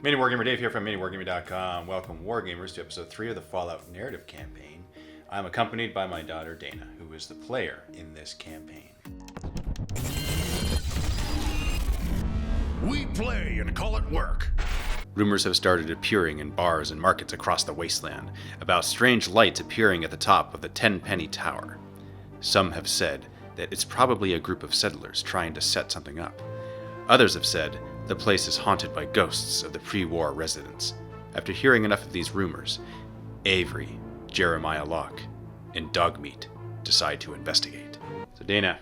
MiniWarGamer Dave here from MiniWarGaming.com. Welcome, Wargamers, to episode 3 of the Fallout narrative campaign. I'm accompanied by my daughter, Dana, who is the player in this campaign. We play and call it work. Rumors have started appearing in bars and markets across the wasteland about strange lights appearing at the top of the Tenpenny Tower. Some have said that it's probably a group of settlers trying to set something up. Others have said the place is haunted by ghosts of the pre-war residents. After hearing enough of these rumors, Avery, Jeremiah Locke, and Dogmeat decide to investigate. So Dana,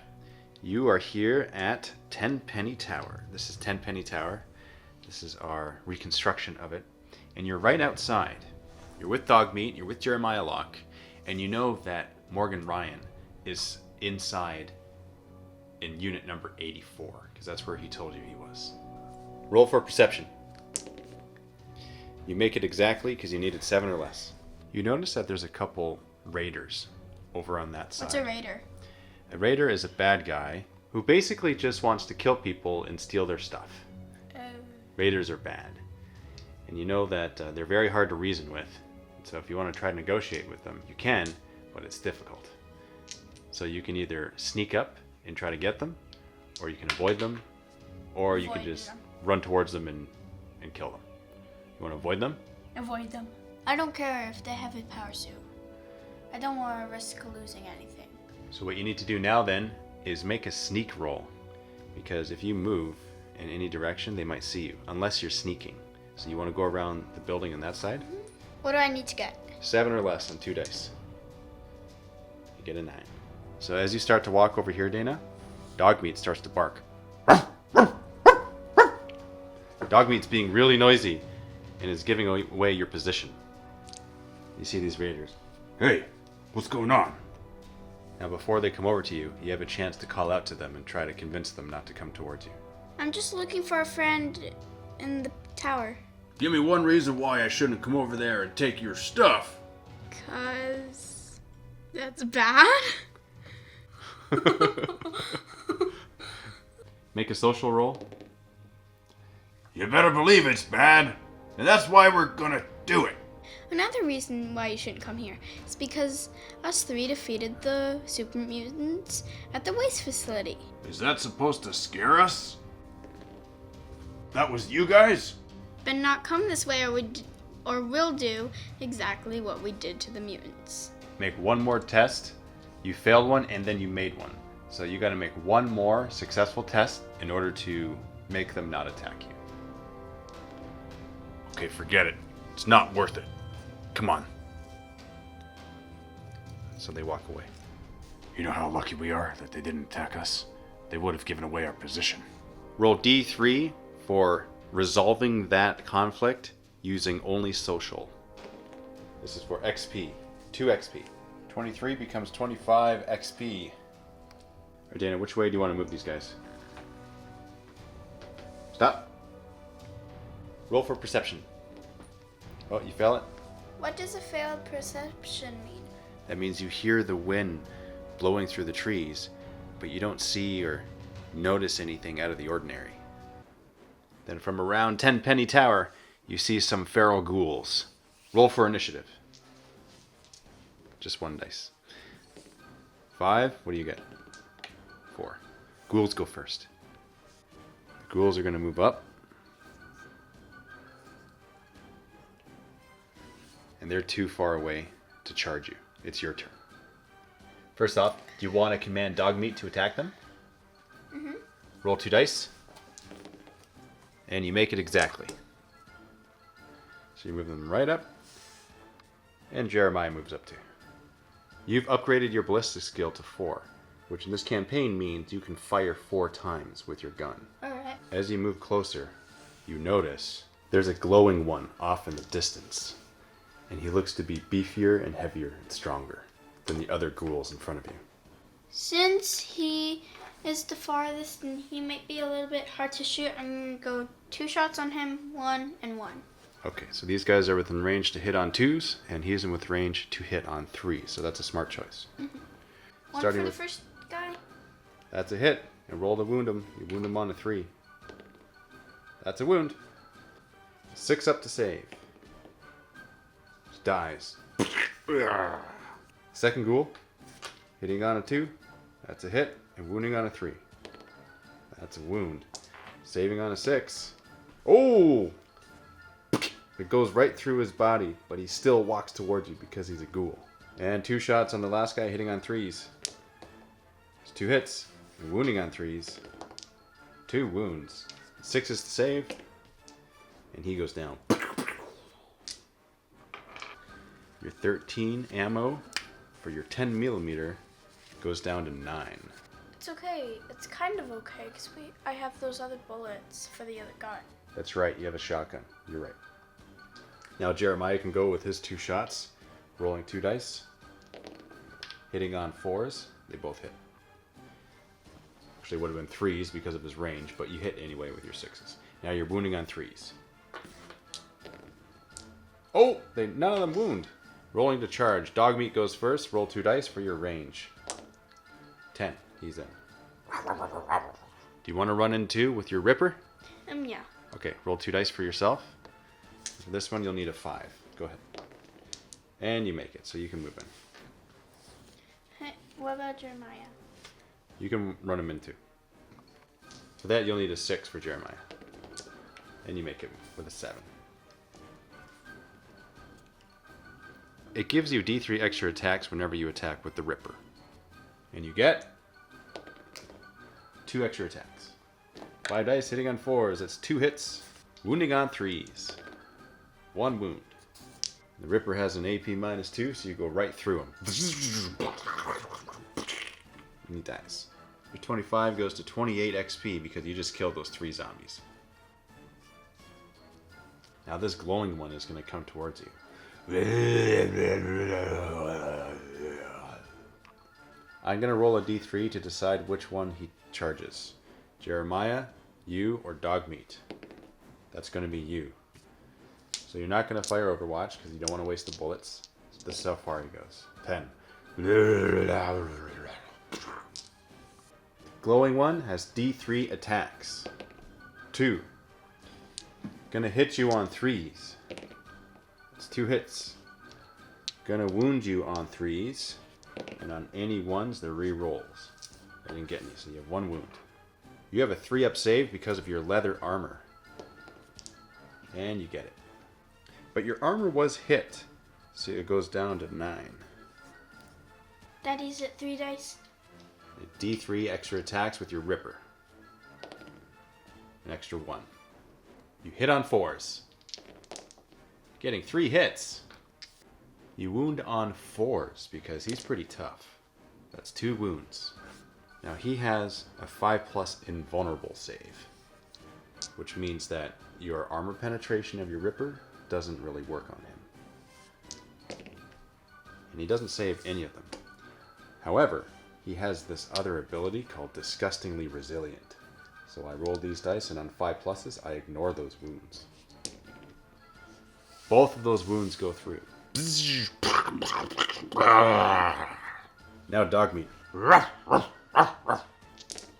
you are here at Tenpenny Tower. This is Tenpenny Tower. This is our reconstruction of it. And you're right outside. You're with Dogmeat, you're with Jeremiah Locke, and you know that Morgan Ryan is inside in unit number 84, because that's where he told you he was. Roll for perception. You make it exactly because you needed 7 or less. You notice that there's a couple raiders over on that side. What's a raider? A raider is a bad guy who basically just wants to kill people and steal their stuff. Raiders are bad. And you know that they're very hard to reason with. So if you want to try to negotiate with them, you can, but it's difficult. So you can either sneak up and try to get them, or you can avoid them, or you can just run towards them and kill them. You want to avoid them? Avoid them. I don't care if they have a power suit. I don't want to risk losing anything. So what you need to do now then is make a sneak roll. Because if you move in any direction, they might see you, unless you're sneaking. So you want to go around the building on that side? What do I need to get? 7 or less on 2 dice. You get a 9. So as you start to walk over here, Dana, Dogmeat starts to bark. Dogmeat's being really noisy and is giving away your position. You see these raiders. Hey, what's going on? Now before they come over to you, you have a chance to call out to them and try to convince them not to come towards you. I'm just looking for a friend in the tower. Give me one reason why I shouldn't come over there and take your stuff. 'Cause that's bad. Make a social roll. You better believe it's bad, and that's why we're gonna do it. Another reason why you shouldn't come here is because us 3 defeated the super mutants at the waste facility. Is that supposed to scare us? That was you guys? But not come this way or we'll do exactly what we did to the mutants. Make one more test. You failed one and then you made one. So you got to make one more successful test in order to make them not attack you. Okay, forget it. It's not worth it. Come on. So they walk away. You know how lucky we are that they didn't attack us? They would have given away our position. Roll D3 for resolving that conflict using only social. This is for XP. 2 XP. 23 becomes 25 XP. Alright, Dana, which way do you want to move these guys? Stop. Roll for perception. Oh, you fail it? What does a failed perception mean? That means you hear the wind blowing through the trees, but you don't see or notice anything out of the ordinary. Then from around Tenpenny Tower, you see some feral ghouls. Roll for initiative. Just 1 dice. 5, what do you get? 4. Ghouls go first. The ghouls are going to move up. And they're too far away to charge you. It's your turn. First off, do you want to command Dogmeat to attack them? Mm-hmm. Roll 2 dice. And you make it exactly. So you move them right up. And Jeremiah moves up too. You've upgraded your ballistic skill to 4, which in this campaign means you can fire 4 times with your gun. Alright. As you move closer, you notice there's a glowing one off in the distance. And he looks to be beefier and heavier and stronger than the other ghouls in front of you. Since he is the farthest and he might be a little bit hard to shoot, I'm going to go 2 shots on him, 1 and 1. Okay, so these guys are within range to hit on 2s, and he's in with range to hit on 3s, so that's a smart choice. Mm-hmm. One Starting for the with, first guy. That's a hit, and roll to wound him. You wound him on a 3. That's a wound. 6 up to save. Just dies. Second ghoul, hitting on a 2. That's a hit. And wounding on a 3. That's a wound. Saving on a 6. Oh! It goes right through his body, but he still walks towards you because he's a ghoul. And 2 shots on the last guy, hitting on 3s. It's 2 hits. And wounding on 3s. 2 wounds. 6 is to save. And he goes down. Your 13 ammo for your 10mm goes down to 9. It's okay. It's kind of okay because I have those other bullets for the other gun. That's right, you have a shotgun. You're right. Now Jeremiah can go with his 2 shots, rolling 2 dice, hitting on 4s. They both hit. Actually, it would have been 3s because of his range, but you hit anyway with your 6s. Now you're wounding on 3s. Oh, none of them wound. Rolling to charge. Dogmeat goes first. Roll 2 dice for your range. 10. He's in. Do you want to run in too with your Ripper? Yeah. Okay, roll 2 dice for yourself. For this one, you'll need a 5. Go ahead. And you make it, so you can move in. Hey, what about Jeremiah? You can run him in too. For that, you'll need a 6 for Jeremiah. And you make it with a 7. It gives you D3 extra attacks whenever you attack with the Ripper. And you get 2 extra attacks. 5 dice, hitting on 4s. That's 2 hits. Wounding on 3s. 1 wound. The Ripper has an AP -2, so you go right through him. And he dies. Your 25 goes to 28 XP because you just killed those 3 zombies. Now this glowing one is going to come towards you. I'm going to roll a D3 to decide which one he charges. Jeremiah, you, or Dogmeat. That's going to be you. So you're not going to fire Overwatch because you don't want to waste the bullets. So this is how far he goes. 10. Glowing one has D3 attacks. 2. Gonna hit you on 3s. It's 2 hits. Gonna wound you on 3s. And on any 1s, they're re-rolls. I didn't get any, so you have 1 wound. You have a 3-up save because of your leather armor. And you get it. But your armor was hit, so it goes down to 9. Daddy's at 3 dice. D3 extra attacks with your Ripper. An extra 1. You hit on 4s. Getting 3 hits. You wound on 4s because he's pretty tough. That's 2 wounds. Now he has a 5+ invulnerable save, which means that your armor penetration of your Ripper doesn't really work on him. And he doesn't save any of them. However, he has this other ability called Disgustingly Resilient. So I roll these dice, and on 5+, I ignore those wounds. Both of those wounds go through. Now Dogmeat.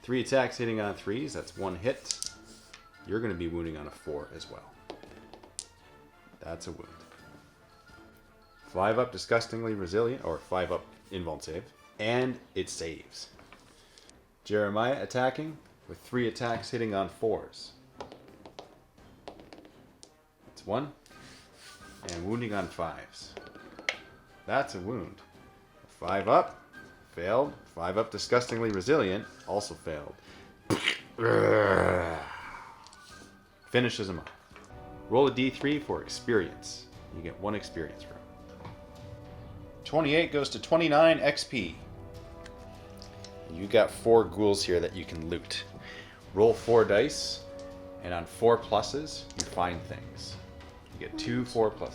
3 attacks hitting on 3s, that's 1 hit. You're going to be wounding on a 4 as well. That's a wound. 5 up Disgustingly Resilient, or 5 up Invuln save. And it saves. Jeremiah attacking with 3 attacks hitting on 4s. That's 1. And wounding on 5s. That's a wound. 5 up. Failed. 5 up Disgustingly Resilient. Also failed. Finishes him off. Roll a D3 for experience. You get 1 experience for him. 28 goes to 29 XP. You got 4 ghouls here that you can loot. Roll 4 dice, and on 4+, you find things. You get 2 4+. So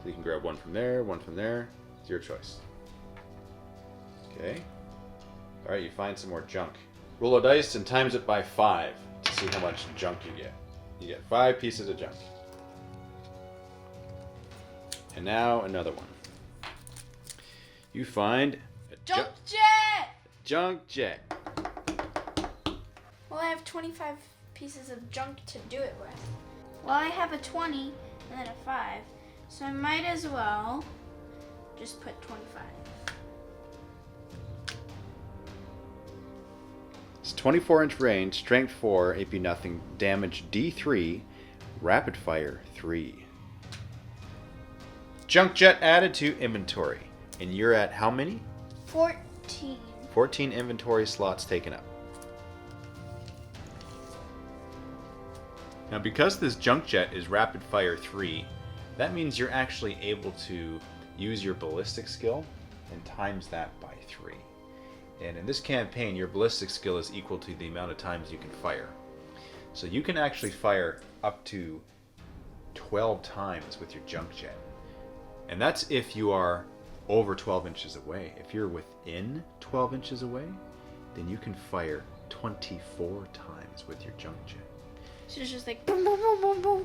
you can grab 1 from there, 1 from there. It's your choice. Okay. Alright, you find some more junk. Roll a dice and times it by 5 to see how much junk you get. You get 5 pieces of junk. And now another one. You find a Junk jet! Junk jet. Well, I have 25 pieces of junk to do it with. Well, I have a 20 and then a 5, so I might as well just put 25. It's 24-inch range, strength 4, AP nothing, damage D3, rapid fire 3. Junk jet added to inventory. And you're at how many? 14. 14 inventory slots taken up. Now, because this junk jet is rapid fire 3, that means you're actually able to use your ballistic skill and times that by 3. And in this campaign, your ballistic skill is equal to the amount of times you can fire. So you can actually fire up to 12 times with your junk jet. And that's if you are over 12 inches away. If you're within 12 inches away, then you can fire 24 times with your junk jet. So it's just like boom, boom, boom, boom,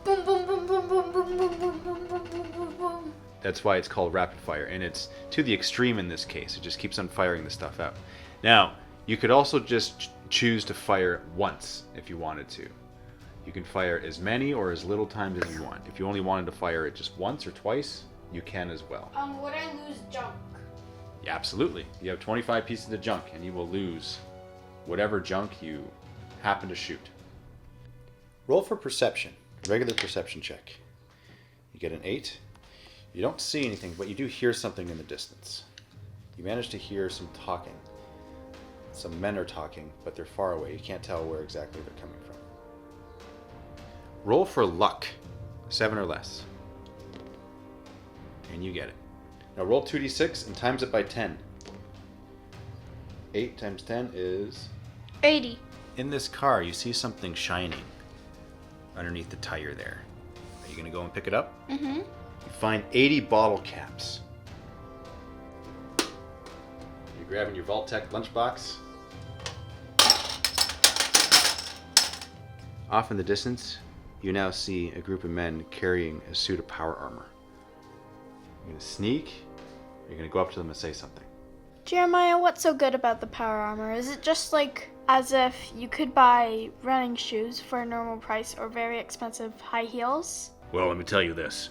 boom, boom, boom, boom, boom, boom, boom, boom, boom, boom, boom, boom, boom. That's why it's called rapid fire, and it's to the extreme in this case. It just keeps on firing the stuff out. Now, you could also just choose to fire once if you wanted to. You can fire as many or as little times as you want. If you only wanted to fire it just once or twice, you can as well. Would I lose junk? Yeah, absolutely. You have 25 pieces of junk, and you will lose whatever junk you happen to shoot. Roll for perception. Regular perception check. You get an 8. You don't see anything, but you do hear something in the distance. You manage to hear some talking. Some men are talking, but they're far away. You can't tell where exactly they're coming from. Roll for luck. 7 or less. And you get it. Now roll 2d6 and times it by 10. 8 times 10 is... 80. In this car, you see something shining underneath the tire there. Are you going to go and pick it up? Mm-hmm. You find 80 bottle caps. You're grabbing your Vault-Tec lunchbox. Off in the distance, you now see a group of men carrying a suit of power armor. You're going to sneak, or you're going to go up to them and say something. Jeremiah, what's so good about the power armor? Is it just like as if you could buy running shoes for a normal price or very expensive high heels? Well, let me tell you this.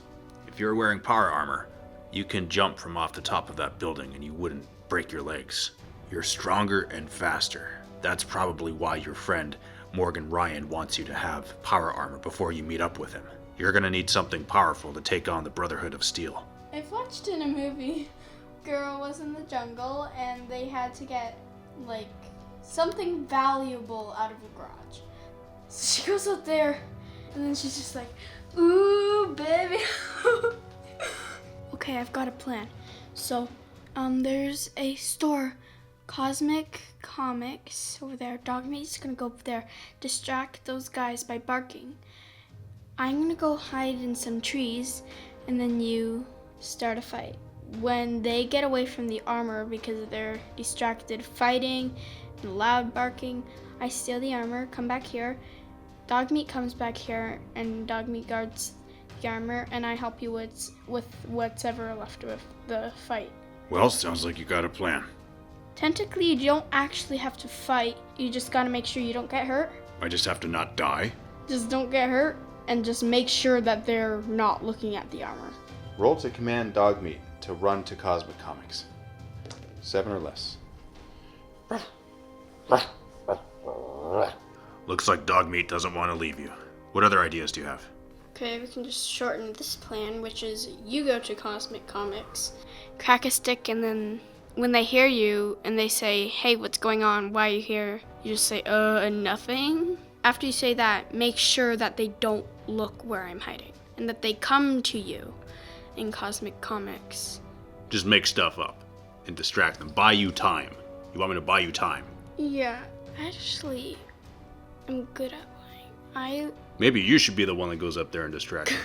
If you're wearing power armor, you can jump from off the top of that building and you wouldn't break your legs. You're stronger and faster. That's probably why your friend Morgan Ryan wants you to have power armor before you meet up with him. You're gonna need something powerful to take on the Brotherhood of Steel. I've watched in a movie, girl was in the jungle and they had to get like something valuable out of a garage. So she goes out there and then she's just like, ooh, baby. Okay, I've got a plan. So, there's a store, Cosmic Comics, over there. Dogmeat's gonna go up there, distract those guys by barking. I'm gonna go hide in some trees, and then you start a fight. When they get away from the armor because they're distracted fighting and loud barking, I steal the armor, come back here. Dogmeat comes back here, and Dogmeat guards the armor, and I help you with what's ever left of the fight. Well, sounds like you got a plan. Technically, you don't actually have to fight. You just gotta make sure you don't get hurt. I just have to not die. Just don't get hurt, and just make sure that they're not looking at the armor. Roll to command Dogmeat to run to Cosmic Comics. 7 or less. Looks like Dogmeat doesn't want to leave you. What other ideas do you have? Okay, we can just shorten this plan, which is you go to Cosmic Comics, crack a stick, and then when they hear you and they say, hey, what's going on? Why are you here? You just say, nothing. After you say that, make sure that they don't look where I'm hiding and that they come to you in Cosmic Comics. Just make stuff up and distract them. Buy you time. You want me to buy you time? Yeah, actually, I'm good at lying. Maybe you should be the one that goes up there and distracts them,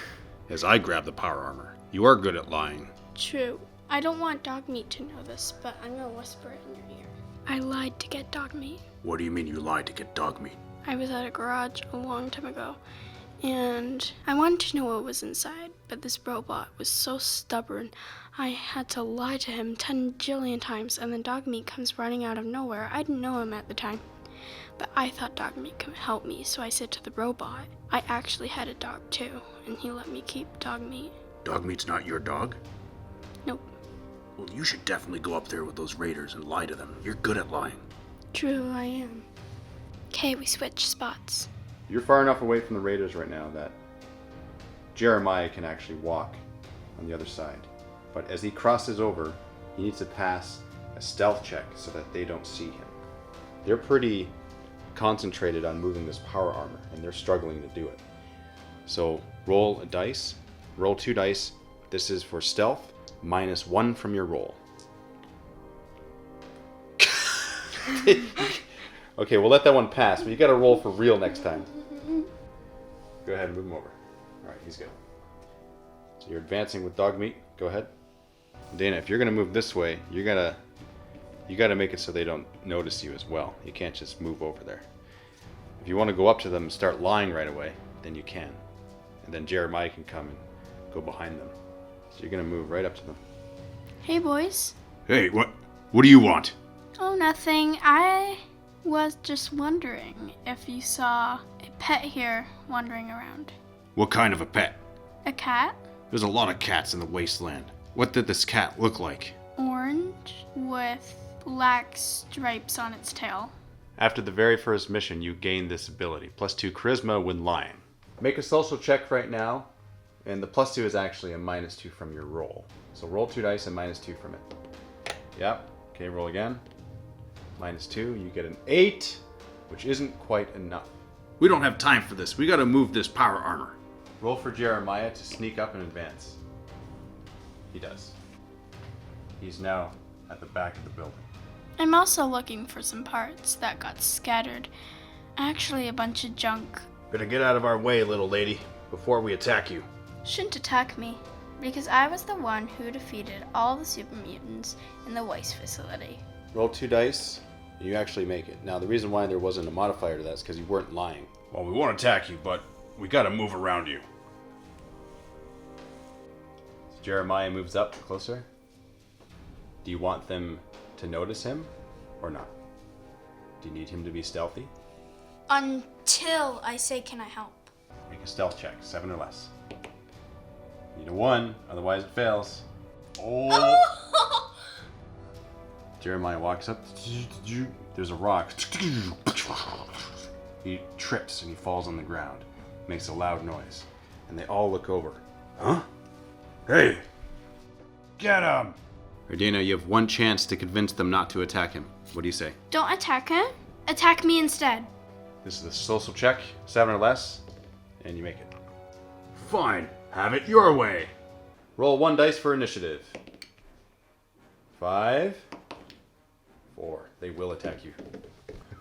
as I grab the power armor. You are good at lying. True. I don't want Dogmeat to know this, but I'm gonna whisper it in your ear. I lied to get Dogmeat. What do you mean you lied to get Dogmeat? I was at a garage a long time ago, and I wanted to know what was inside, but this robot was so stubborn, I had to lie to him 10 jillion times, and then Dogmeat comes running out of nowhere. I didn't know him at the time. but I thought dog meat could help me, so I said to the robot, I actually had a dog too, and he let me keep dog meat. Dog meat's not your dog? Nope. Well, you should definitely go up there with those raiders and lie to them. You're good at lying. True, I am. Okay, we switch spots. You're far enough away from the raiders right now that Jeremiah can actually walk on the other side. But as he crosses over, he needs to pass a stealth check so that they don't see him. They're pretty concentrated on moving this power armor, and they're struggling to do it. So roll a dice, roll 2 dice. This is for stealth, -1 from your roll. Okay, we'll let that one pass, but you gotta roll for real next time. Go ahead and move him over. Alright, he's good. So you're advancing with dog meat. Go ahead. Dana, if you're gonna move this way, you gotta make it so they don't notice you as well. You can't just move over there. If you want to go up to them and start lying right away, then you can. And then Jeremiah can come and go behind them. So you're gonna move right up to them. Hey, boys. Hey, what do you want? Oh, nothing. I was just wondering if you saw a pet here wandering around. What kind of a pet? A cat? There's a lot of cats in the wasteland. What did this cat look like? Orange with black stripes on its tail. After the very first mission, you gain this ability. +2 charisma when lying. Make a social check right now, and the +2 is actually a -2 from your roll. So roll 2 dice and -2 from it. Yep. Okay, roll again. -2, you get an 8, which isn't quite enough. We don't have time for this. We gotta move this power armor. Roll for Jeremiah to sneak up and advance. He does. He's now at the back of the building. I'm also looking for some parts that got scattered. Actually, a bunch of junk. Better get out of our way, little lady, before we attack you. Shouldn't attack me, because I was the one who defeated all the super mutants in the waste facility. Roll 2 dice, and you actually make it. Now, the reason why there wasn't a modifier to that is because you weren't lying. Well, we won't attack you, but we gotta move around you. So Jeremiah moves up closer. Do you want them to notice him or not? Do you need him to be stealthy? Until I say, can I help? Make a stealth check, 7 or less. Need a 1, otherwise it fails. Oh! Jeremiah walks up. There's a rock. He trips and he falls on the ground. Makes a loud noise. And they all look over. Huh? Hey! Get him! Ardina, you have 1 chance to convince them not to attack him. What do you say? Don't attack him. Attack me instead. This is a social check, 7 or less, and you make it. Fine, have it your way. Roll 1 dice for initiative. 5, 4. They will attack you.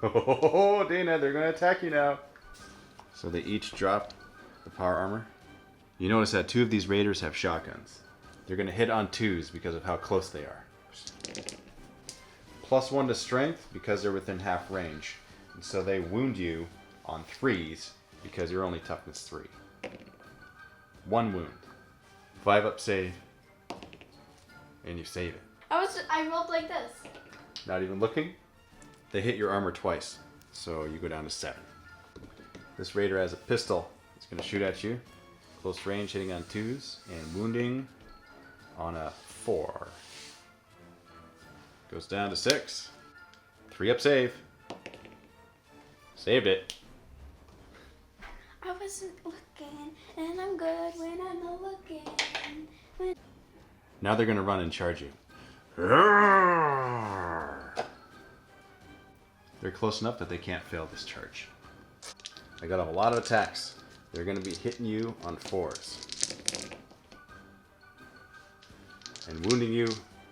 Oh, Dana, they're going to attack you now. So they each drop the power armor. You notice that 2 of these raiders have shotguns. They're going to hit on 2s because of how close they are. +1 to strength because they're within half range. And so they wound you on 3s because you're only toughness 3. 1 wound. 5 up save. And you save it. I rolled like this. Not even looking. They hit your armor twice. So you go down to 7. This raider has a pistol. It's going to shoot at you. Close range, hitting on 2s, and wounding on a 4. Goes down to 6. 3 up save. Saved it. I wasn't looking, and I'm good when I'm not looking. Now they're going to run and charge you. They're close enough that they can't fail this charge. I got a lot of attacks. They're going to be hitting you on 4s. And wounding you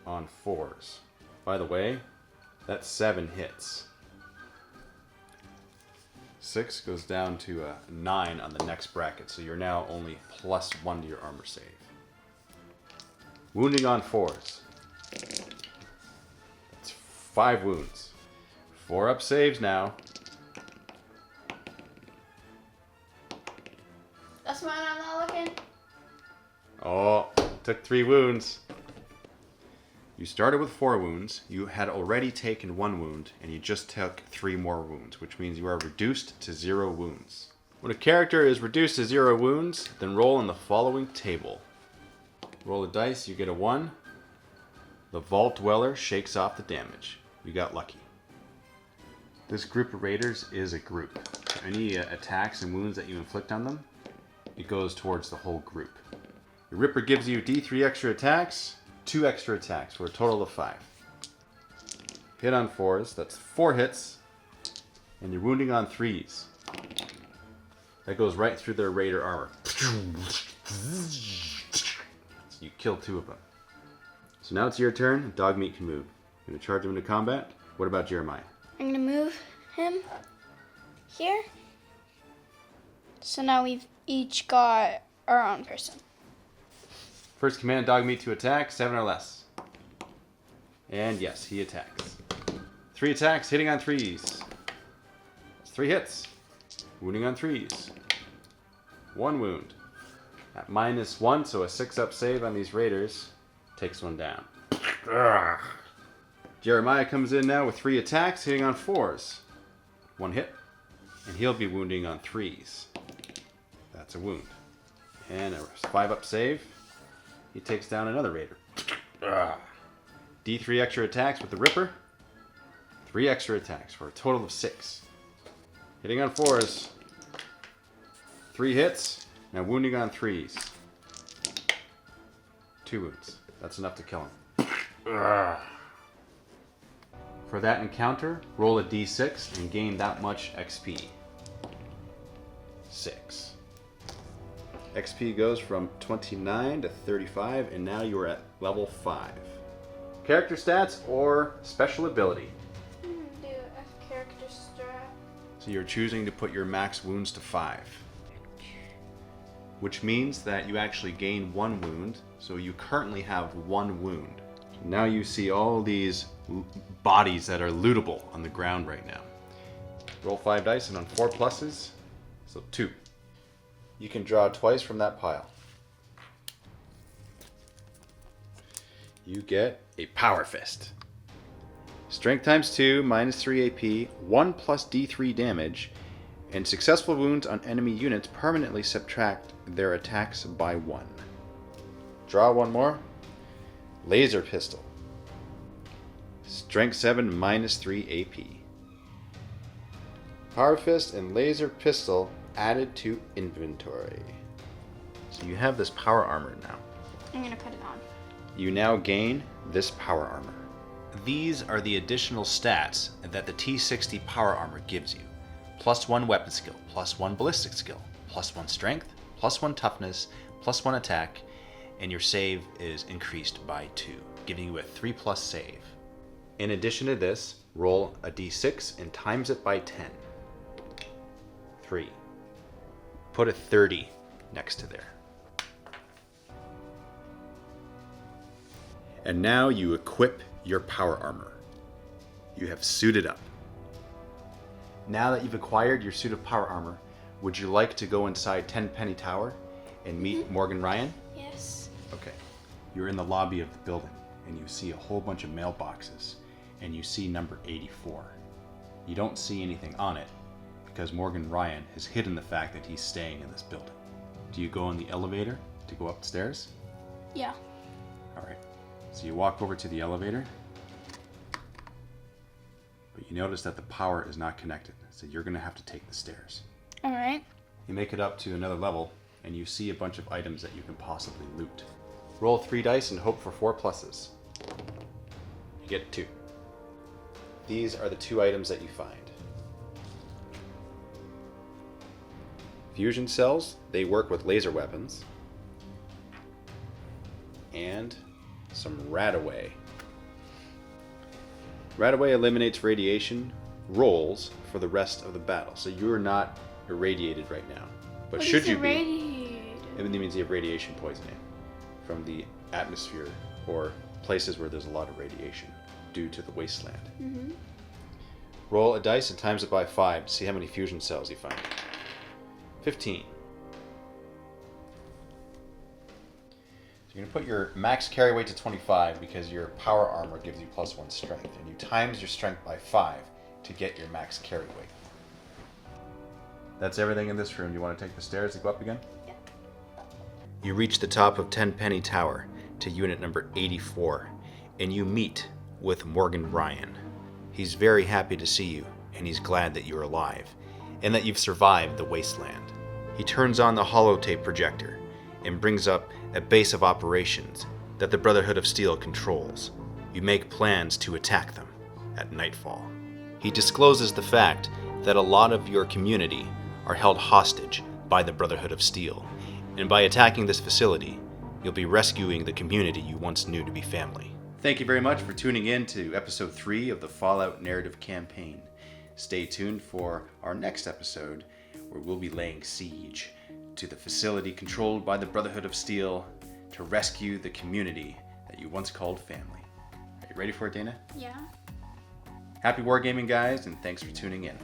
on 4s. By the way, that's 7 hits. 6 goes down to a 9 on the next bracket, so you're now only +1 to your armor save. Wounding on 4s. That's 5 wounds. 4 up saves now. That's why I'm not looking. Oh, took 3 wounds. You started with 4 wounds. You had already taken 1 wound, and you just took 3 more wounds, which means you are reduced to 0 wounds. When a character is reduced to 0 wounds, then roll in the following table. Roll a dice, you get a 1. The Vault Dweller shakes off the damage. You got lucky. This group of raiders is a group. So any attacks and wounds that you inflict on them, it goes towards the whole group. The Ripper gives you D3 extra attacks, 2 extra attacks for a total of 5. Hit on 4s, that's 4 hits, and you're wounding on 3s. That goes right through their raider armor. So you kill 2 of them. So now it's your turn. Dogmeat can move. You're going to charge him into combat. What about Jeremiah? I'm gonna move him here. So now we've each got our own person. First command Dogmeat to attack, 7 or less. And yes, he attacks. 3 attacks, hitting on 3s. That's 3 hits. Wounding on 3s. 1 wound. At -1, so a 6-up save on these raiders takes 1 down. Ugh. Jeremiah comes in now with 3 attacks, hitting on 4s. 1 hit, and he'll be wounding on 3s. That's a wound. And a 5-up save. He takes down another raider. Ugh. D3 extra attacks with the Ripper. 3 extra attacks for a total of 6. Hitting on 4s. 3 hits, now wounding on 3s. 2 wounds. That's enough to kill him. Ugh. For that encounter, roll a d6 and gain that much XP. 6. XP goes from 29 to 35, and now you are at level 5. Character stats or special ability. I'm gonna do a character strat. So you're choosing to put your max wounds to 5. Which means that you actually gain 1 wound, so you currently have 1 wound. Now you see all these bodies that are lootable on the ground right now. Roll 5 dice, and on 4 pluses, so 2. You can draw twice from that pile. You get a Power Fist. Strength times 2, -3 AP, 1 plus D3 damage, and successful wounds on enemy units permanently subtract their attacks by 1. Draw 1 more. Laser Pistol. Strength 7, -3 AP. Power Fist and Laser Pistol added to inventory. So you have this power armor now. I'm gonna put it on. You now gain this power armor. These are the additional stats that the T60 power armor gives you. +1 weapon skill, +1 ballistic skill, +1 strength, +1 toughness, +1 attack, and your save is increased by 2, giving you a 3+ save. In addition to this, roll a d6 and times it by 10. 3. Put a 30 next to there. And now you equip your power armor. You have suited up. Now that you've acquired your suit of power armor, would you like to go inside Tenpenny Tower and meet Morgan Ryan? Yes. Okay. You're in the lobby of the building, and you see a whole bunch of mailboxes, and you see number 84. You don't see anything on it, because Morgan Ryan has hidden the fact that he's staying in this building. Do you go in the elevator to go upstairs? Yeah. Alright. So you walk over to the elevator, but you notice that the power is not connected, so you're going to have to take the stairs. Alright. You make it up to another level, and you see a bunch of items that you can possibly loot. Roll 3 dice and hope for 4 pluses. You get 2. These are the 2 items that you find. Fusion cells, they work with laser weapons. And some Radaway. Radaway eliminates radiation rolls for the rest of the battle, so you're not irradiated right now. But What should is you be, irradiated? it means you have radiation poisoning from the atmosphere or places where there's a lot of radiation due to the wasteland. Mm-hmm. Roll a dice and times it by 5 to see how many fusion cells you find. 15. You're going to put your max carry weight to 25 because your power armor gives you +1 strength, and you times your strength by 5 to get your max carry weight. That's everything in this room. You want to take the stairs to go up again? Yeah. You reach the top of Tenpenny Tower to unit number 84, and you meet with Morgan Ryan. He's very happy to see you, and he's glad that you're alive, and that you've survived the wasteland. He turns on the holotape projector and brings up a base of operations that the Brotherhood of Steel controls. You make plans to attack them at nightfall. He discloses the fact that a lot of your community are held hostage by the Brotherhood of Steel, and by attacking this facility, you'll be rescuing the community you once knew to be family. Thank you very much for tuning in to episode 3 of the Fallout Narrative Campaign. Stay tuned for our next episode, where we'll be laying siege to the facility controlled by the Brotherhood of Steel to rescue the community that you once called family. Are you ready for it, Dana? Yeah. Happy wargaming, guys, and thanks for tuning in.